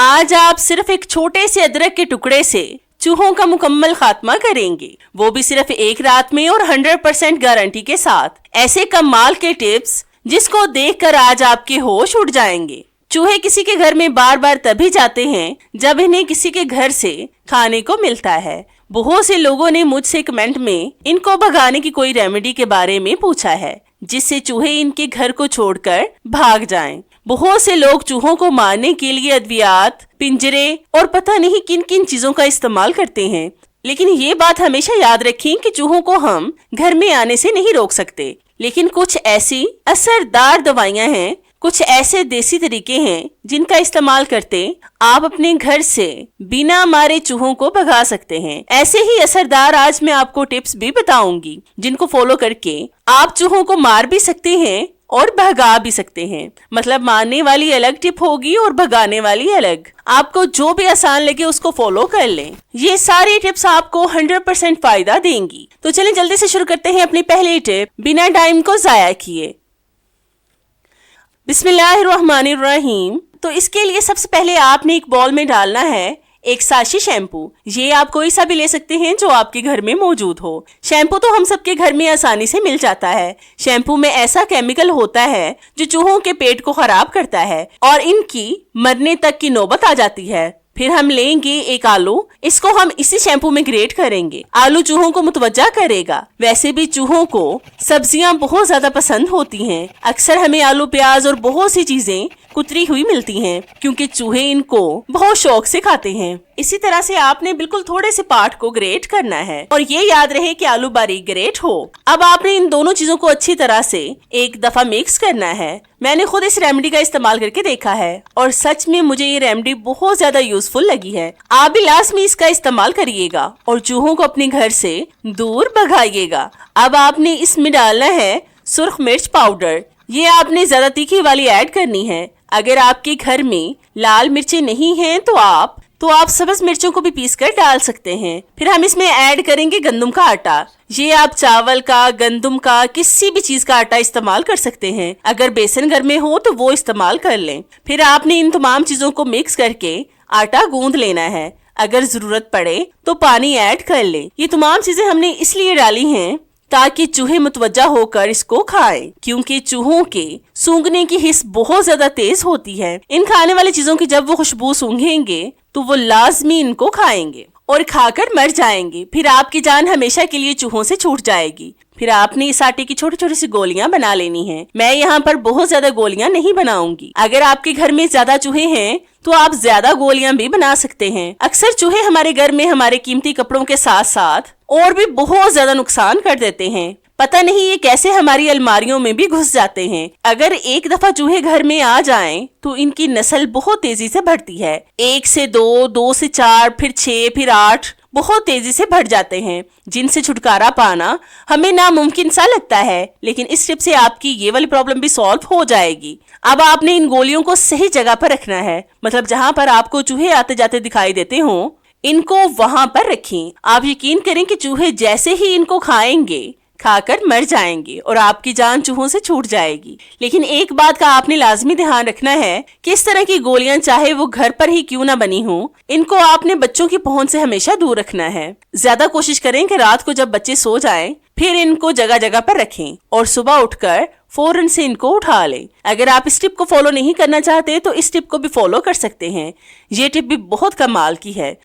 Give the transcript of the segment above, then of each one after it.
आज आप सिर्फ एक छोटे से अदरक के टुकड़े से चूहों का मुकम्मल खात्मा करेंगे, वो भी सिर्फ एक रात में और 100% गारंटी के साथ। ऐसे कमाल के टिप्स जिसको देखकर आज आपके होश उड़ जाएंगे। चूहे किसी के घर में बार बार तभी जाते हैं जब इन्हें किसी के घर से खाने को मिलता है। बहुत से लोगों ने मुझसे कमेंट में इनको भगाने की कोई रेमेडी के बारे में पूछा है जिससे चूहे इनके घर को छोड़कर भाग जाएं। बहुत से लोग चूहों को मारने के लिए अद्वियात, पिंजरे और पता नहीं किन किन चीजों का इस्तेमाल करते हैं, लेकिन ये बात हमेशा याद रखें कि चूहों को हम घर में आने से नहीं रोक सकते। लेकिन कुछ ऐसी असरदार दवाइयां हैं, कुछ ऐसे देसी तरीके हैं जिनका इस्तेमाल करते आप अपने घर से बिना मारे चूहों को भगा सकते हैं। ऐसे ही असरदार आज मैं आपको टिप्स भी बताऊंगी जिनको फॉलो करके आप चूहों को मार भी सकते हैं और भगा भी सकते हैं। मतलब मारने वाली अलग टिप होगी और भगाने वाली अलग। आपको जो भी आसान लगे उसको फॉलो कर लें। ये सारी टिप्स आपको 100% फायदा देंगी। तो चलें जल्दी से शुरू करते हैं अपनी पहली टिप बिना टाइम को जाया किए। बिस्मिल्लाहिर्रहमानिर्रहीम। तो इसके लिए सबसे पहले आपने एक बॉल में डालना है एक साशी शैम्पू। ये आप कोई सा भी ले सकते हैं जो आपके घर में मौजूद हो। शैम्पू तो हम सबके घर में आसानी से मिल जाता है। शैम्पू में ऐसा केमिकल होता है जो चूहों के पेट को खराब करता है और इनकी मरने तक की नौबत आ जाती है। फिर हम लेंगे एक आलू, इसको हम इसी शैम्पू में ग्रेट करेंगे। आलू चूहों को मुतवज्जा करेगा। वैसे भी चूहों को सब्जियां बहुत ज्यादा पसंद होती हैं। अक्सर हमें आलू, प्याज और बहुत सी चीजें कुतरी हुई मिलती हैं क्योंकि चूहे इनको बहुत शौक से खाते हैं। इसी तरह से आपने बिल्कुल थोड़े से पार्ट को ग्रेट करना है और ये याद रहे कि आलू बारीक ग्रेट हो। अब आपने इन दोनों चीजों को अच्छी तरह से एक दफा मिक्स करना है। मैंने खुद इस रेमेडी का इस्तेमाल करके देखा है और सच में मुझे ये रेमेडी बहुत ज्यादा यूजफुल लगी है। आप भी लाजमी इसका इस्तेमाल करिएगा और चूहों को अपने घर से दूर भगाइएगा। अब आपने इसमें डालना है सुर्ख मिर्च पाउडर। ये आपने ज्यादा तीखी वाली ऐड करनी है। अगर आपके घर में लाल मिर्चें नहीं हैं तो आप सब्ज मिर्चों को भी पीस कर डाल सकते हैं। फिर हम इसमें ऐड करेंगे गंदम का आटा। ये आप चावल का, गंदम का, किसी भी चीज का आटा इस्तेमाल कर सकते हैं। अगर बेसन घर में हो तो वो इस्तेमाल कर लें। फिर आपने इन तमाम चीजों को मिक्स करके आटा गूंद लेना है। अगर जरूरत पड़े तो पानी ऐड कर लें। ये तमाम चीजें हमने इसलिए डाली हैं ताकि चूहे मुतवज्जा होकर इसको खाएं, क्योंकि चूहों के सूंघने की हिस्स बहुत ज्यादा तेज होती है। इन खाने वाली चीजों की जब वो खुशबू सूंघेंगे तो वो लाजमी इनको खाएंगे और खाकर मर जाएंगे। फिर आपकी जान हमेशा के लिए चूहों से छूट जाएगी। फिर आपने इस आटे की छोटी छोटी सी गोलियां बना लेनी है। मैं यहाँ पर बहुत ज्यादा गोलियां नहीं बनाऊंगी। अगर आपके घर में ज्यादा चूहे हैं तो आप ज्यादा गोलियां भी बना सकते हैं। अक्सर चूहे हमारे घर में हमारे कीमती कपड़ों के साथ साथ और भी बहुत ज्यादा नुकसान कर देते हैं। पता नहीं ये कैसे हमारी अलमारियों में भी घुस जाते हैं। अगर एक दफा चूहे घर में आ जाएं तो इनकी नस्ल बहुत तेजी से बढ़ती है। 1 से 2, 2 से 4, फिर 6, फिर 8 बहुत तेजी से बढ़ जाते हैं, जिनसे छुटकारा पाना हमें नामुमकिन सा लगता है। लेकिन इस टिप से आपकी ये वाली प्रॉब्लम भी सॉल्व हो जाएगी। अब आपने इन गोलियों को सही जगह पर रखना है। मतलब जहाँ पर आपको चूहे आते जाते दिखाई देते हों, इनको वहां पर रखें। आप यकीन करें कि चूहे जैसे ही इनको खाएंगे खाकर मर जाएंगे और आपकी जान चूहों से छूट जाएगी। लेकिन एक बात का आपने लाजमी ध्यान रखना है कि इस तरह की गोलियां चाहे वो घर पर ही क्यों ना बनी हो, इनको आपने बच्चों की पहुंच से हमेशा दूर रखना है। ज्यादा कोशिश करें कि रात को जब बच्चे सो जाएं फिर इनको जगह जगह पर रखें और सुबह उठकर फौरन से इनको उठा लें। अगर आप इस टिप को फॉलो नहीं करना चाहते तो इस टिप को भी फॉलो कर सकते हैं। ये टिप भी बहुत कमाल की है।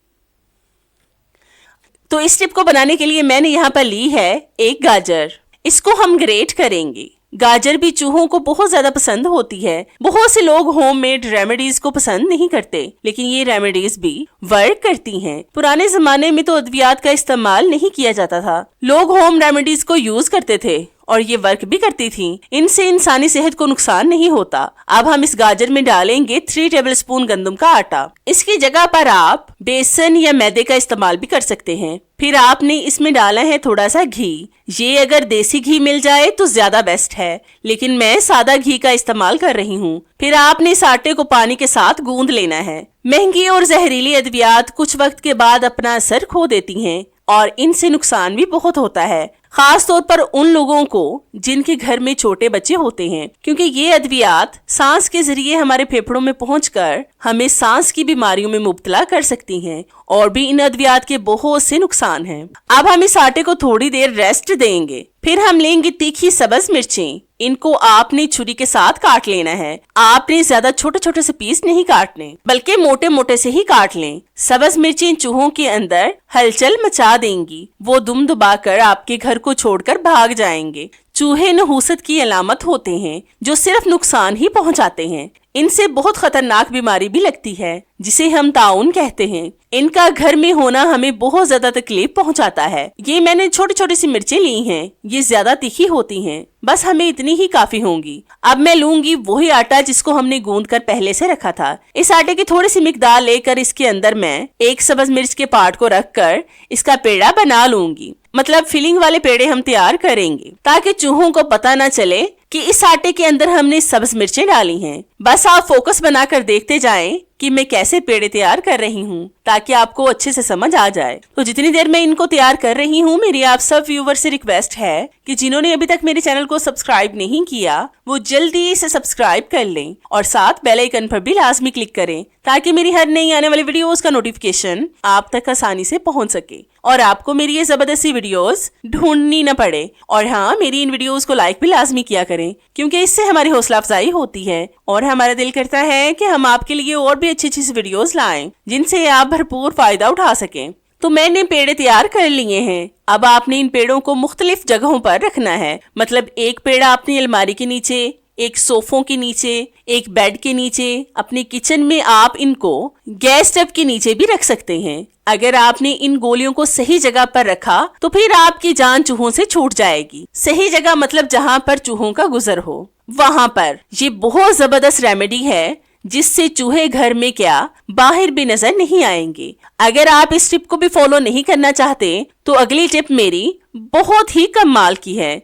तो इस टिप को बनाने के लिए मैंने यहाँ पर ली है एक गाजर। इसको हम ग्रेट करेंगे। गाजर भी चूहों को बहुत ज्यादा पसंद होती है। बहुत से लोग होममेड रेमेडीज को पसंद नहीं करते, लेकिन ये रेमेडीज भी वर्क करती हैं। पुराने जमाने में तो अद्वियात का इस्तेमाल नहीं किया जाता था। लोग होम रेमेडीज को यूज करते थे और ये वर्क भी करती थी। इनसे इंसानी सेहत को नुकसान नहीं होता। अब हम इस गाजर में डालेंगे 3 टेबलस्पून गंदम का आटा। इसकी जगह पर आप बेसन या मैदे का इस्तेमाल भी कर सकते हैं। फिर आपने इसमें डाला है थोड़ा सा घी। ये अगर देसी घी मिल जाए तो ज्यादा बेस्ट है, लेकिन मैं सादा घी का इस्तेमाल कर रही हूँ। फिर आपने इस आटे को पानी के साथ गूंद लेना है। महंगी और जहरीली अद्वियात कुछ वक्त के बाद अपना असर खो देती हैं और इनसे नुकसान भी बहुत होता है। खास तौर पर उन लोगों को जिनके घर में छोटे बच्चे होते हैं, क्योंकि ये अद्वियात सांस के जरिए हमारे फेफड़ों में पहुंचकर हमें सांस की बीमारियों में मुब्तला कर सकती हैं। और भी इन अद्वियात के बहुत से नुकसान हैं। अब हम इस आटे को थोड़ी देर रेस्ट देंगे। फिर हम लेंगे तीखी सब्ज मिर्चें। इनको आपने छुरी के साथ काट लेना है। आपने ज्यादा छोटे छोटे से पीस नहीं काटने, बल्कि मोटे मोटे से ही काट लें। सब्ज मिर्चें चूहों के अंदर हलचल मचा देंगी। वो दुम दबाकर आपके घर को छोड़कर भाग जाएंगे। चूहे नहुसत की अलामत होते हैं जो सिर्फ नुकसान ही पहुंचाते हैं। इनसे बहुत खतरनाक बीमारी भी लगती है जिसे हम ताउन कहते हैं। इनका घर में होना हमें बहुत ज्यादा तकलीफ पहुंचाता है। ये मैंने छोटी छोटी सी मिर्चें ली हैं। ये ज्यादा तीखी होती हैं, बस हमें इतनी ही काफी होंगी। अब मैं लूंगी वही आटा जिसको हमने गूंद कर पहले से रखा था। इस आटे की थोड़ी सी मिकदार लेकर इसके अंदर मैं एक सब्ज मिर्च के पार्ट को रखकर इसका पेड़ा बना लूंगी। मतलब फिलिंग वाले पेड़े हम तैयार करेंगे ताकि चूहों को पता न चले कि इस आटे के अंदर हमने सब्ज मिर्चें डाली हैं। बस आप फोकस बनाकर देखते जाएं कि मैं कैसे पेड़े तैयार कर रही हूँ, ताकि आपको अच्छे से समझ आ जाए। तो जितनी देर मैं इनको तैयार कर रही हूँ, मेरी आप सब व्यूवर से रिक्वेस्ट है कि जिन्होंने अभी तक मेरे चैनल को सब्सक्राइब नहीं किया वो जल्दी से सब्सक्राइब कर लें और साथ बेल आइकन पर भी लाजमी क्लिक करें ताकि मेरी हर नई आने वाली वीडियोस का नोटिफिकेशन आप तक आसानी से पहुंच सके और आपको मेरी ये जबरदस्ती वीडियोस ढूंढनी न पड़े। और हाँ, मेरी इन वीडियोस को लाइक भी लाजमी किया करें, क्योंकि इससे हमारी हौसला अफजाई होती है और हमारा दिल करता है कि हम आपके लिए और भी अच्छी अच्छी वीडियोस लाएं जिनसे आप भरपूर फायदा उठा सकें। तो मैंने पेड़े तैयार कर लिए हैं। अब आपने इन पेड़ों को मुख्तलिफ जगहों पर रखना है। मतलब एक पेड़ा अपनी अलमारी के नीचे, एक सोफों के नीचे, एक बेड के नीचे, अपने किचन में आप इनको गैस स्टव के नीचे भी रख सकते हैं। अगर आपने इन गोलियों को सही जगह पर रखा तो फिर आपकी जान चूहों से छूट जाएगी। सही जगह मतलब जहाँ पर चूहों का गुजर हो वहाँ पर। ये बहुत जबरदस्त रेमेडी है जिससे चूहे घर में क्या बाहर भी नजर नहीं आएंगे। अगर आप इस टिप को भी फॉलो नहीं करना चाहते तो अगली टिप मेरी बहुत ही कमाल की है।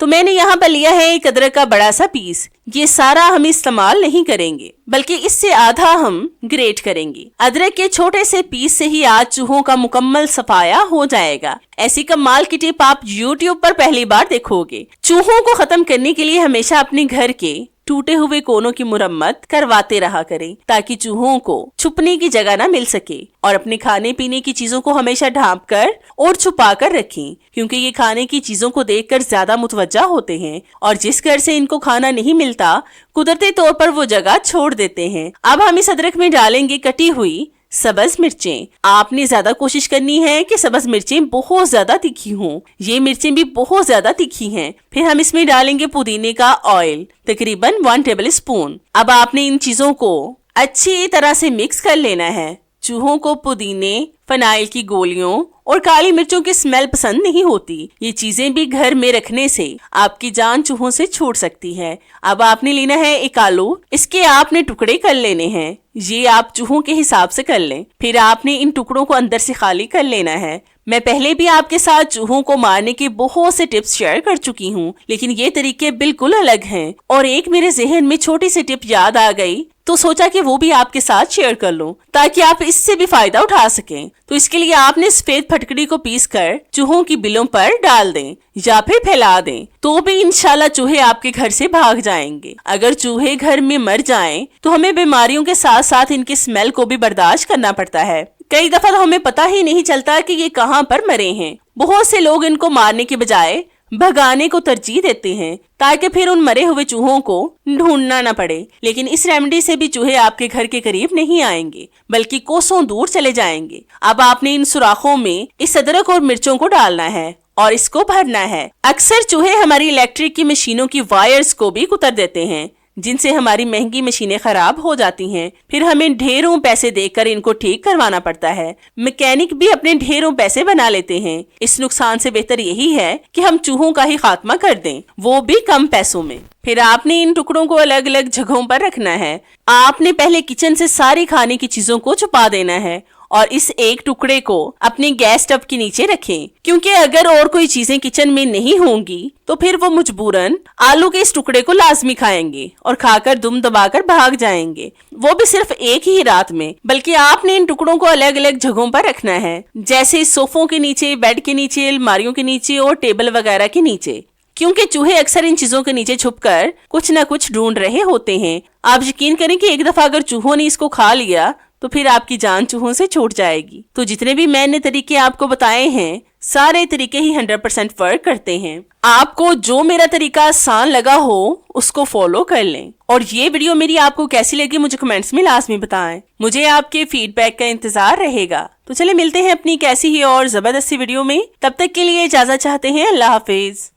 तो मैंने यहाँ पर लिया है एक अदरक का बड़ा सा पीस। ये सारा हम इस्तेमाल नहीं करेंगे, बल्कि इससे आधा हम ग्रेट करेंगे। अदरक के छोटे से पीस से ही आज चूहों का मुकम्मल सफाया हो जाएगा। ऐसी कमाल की टिप आप YouTube पर पहली बार देखोगे। चूहों को खत्म करने के लिए हमेशा अपने घर के टूटे हुए कोनों की मुरम्मत करवाते रहा करें ताकि चूहों को छुपने की जगह न मिल सके। और अपने खाने पीने की चीजों को हमेशा ढांप कर और छुपा कर रखें, क्योंकि ये खाने की चीजों को देखकर ज्यादा मुतवज्जा होते हैं और जिस घर से इनको खाना नहीं मिलता कुदरती तौर पर वो जगह छोड़ देते हैं। अब हम इस अदरक में डालेंगे कटी हुई सब्ज मिर्चें। आपने ज्यादा कोशिश करनी है कि सब्ज मिर्चें बहुत ज्यादा तीखी हों। ये मिर्चें भी बहुत ज्यादा तीखी हैं। फिर हम इसमें डालेंगे पुदीने का ऑयल, तकरीबन 1 टेबल स्पून। अब आपने इन चीजों को अच्छी तरह से मिक्स कर लेना है। चूहों को पुदीने, फिनाइल की गोलियों और काली मिर्चों की स्मेल पसंद नहीं होती। ये चीजें भी घर में रखने से आपकी जान चूहों से छूट सकती है। अब आपने लेना है एक आलू। इसके आपने टुकड़े कर लेने हैं। ये आप चूहों के हिसाब से कर लें। फिर आपने इन टुकड़ों को अंदर से खाली कर लेना है। मैं पहले भी आपके साथ चूहों को मारने के बहुत से टिप्स शेयर कर चुकी हूँ, लेकिन ये तरीके बिल्कुल अलग हैं। और एक मेरे जहन में छोटी सी टिप याद आ गई तो सोचा कि वो भी आपके साथ शेयर कर लूं ताकि आप इससे भी फायदा उठा सकें। तो इसके लिए आपने सफेद फटकड़ी को पीसकर चूहों की बिलों पर डाल दें या फिर फैला दें, तो भी इंशाल्लाह चूहे आपके घर से भाग जाएंगे। अगर चूहे घर में मर जाएं तो हमें बीमारियों के साथ साथ इनकी स्मेल को भी बर्दाश्त करना पड़ता है। कई दफा तो हमें पता ही नहीं चलता कि ये कहाँ पर मरे हैं। बहुत से लोग इनको मारने के बजाय भगाने को तरजीह देते हैं ताकि फिर उन मरे हुए चूहों को ढूंढना न पड़े। लेकिन इस रेमेडी से भी चूहे आपके घर के करीब नहीं आएंगे, बल्कि कोसों दूर चले जाएंगे। अब आपने इन सुराखों में इस अदरक और मिर्चों को डालना है और इसको भरना है। अक्सर चूहे हमारी इलेक्ट्रिक की मशीनों की वायर्स को भी कुतर देते हैं, जिनसे हमारी महंगी मशीनें खराब हो जाती हैं। फिर हमें ढेरों पैसे देकर इनको ठीक करवाना पड़ता है। मैकेनिक भी अपने ढेरों पैसे बना लेते हैं। इस नुकसान से बेहतर यही है कि हम चूहों का ही खात्मा कर दें, वो भी कम पैसों में। फिर आपने इन टुकड़ों को अलग अलग जगहों पर रखना है। आपने पहले किचन से सारी खाने की चीजों को छुपा देना है और इस एक टुकड़े को अपने गैस स्टव के नीचे रखें, क्योंकि अगर और कोई चीजें किचन में नहीं होंगी तो फिर वो मजबूरन आलू के इस टुकड़े को लाजमी खाएंगे और खाकर दुम दबाकर भाग जाएंगे, वो भी सिर्फ एक ही रात में। बल्कि आपने इन टुकड़ों को अलग अलग जगहों पर रखना है, जैसे सोफों के नीचे, बेड के नीचे, अलमारियों के नीचे और टेबल वगैरह के नीचे, क्योंकि चूहे अक्सर इन चीजों के नीचे छुपकर कुछ न कुछ ढूंढ रहे होते हैं। आप यकीन करें कि एक दफा अगर चूहों ने इसको खा लिया तो फिर आपकी जान चूहों से छूट जाएगी। तो जितने भी मैंने तरीके आपको बताए हैं, सारे तरीके ही 100% वर्क करते हैं। आपको जो मेरा तरीका आसान लगा हो उसको फॉलो कर लें। और ये वीडियो मेरी आपको कैसी लगी मुझे कमेंट्स में लाजमी बताएं। मुझे आपके फीडबैक का इंतजार रहेगा। तो चले मिलते हैं अपनी कैसी ही और जबरदस्ती वीडियो में। तब तक के लिए इजाजत चाहते हैं। अल्लाह हाफिज।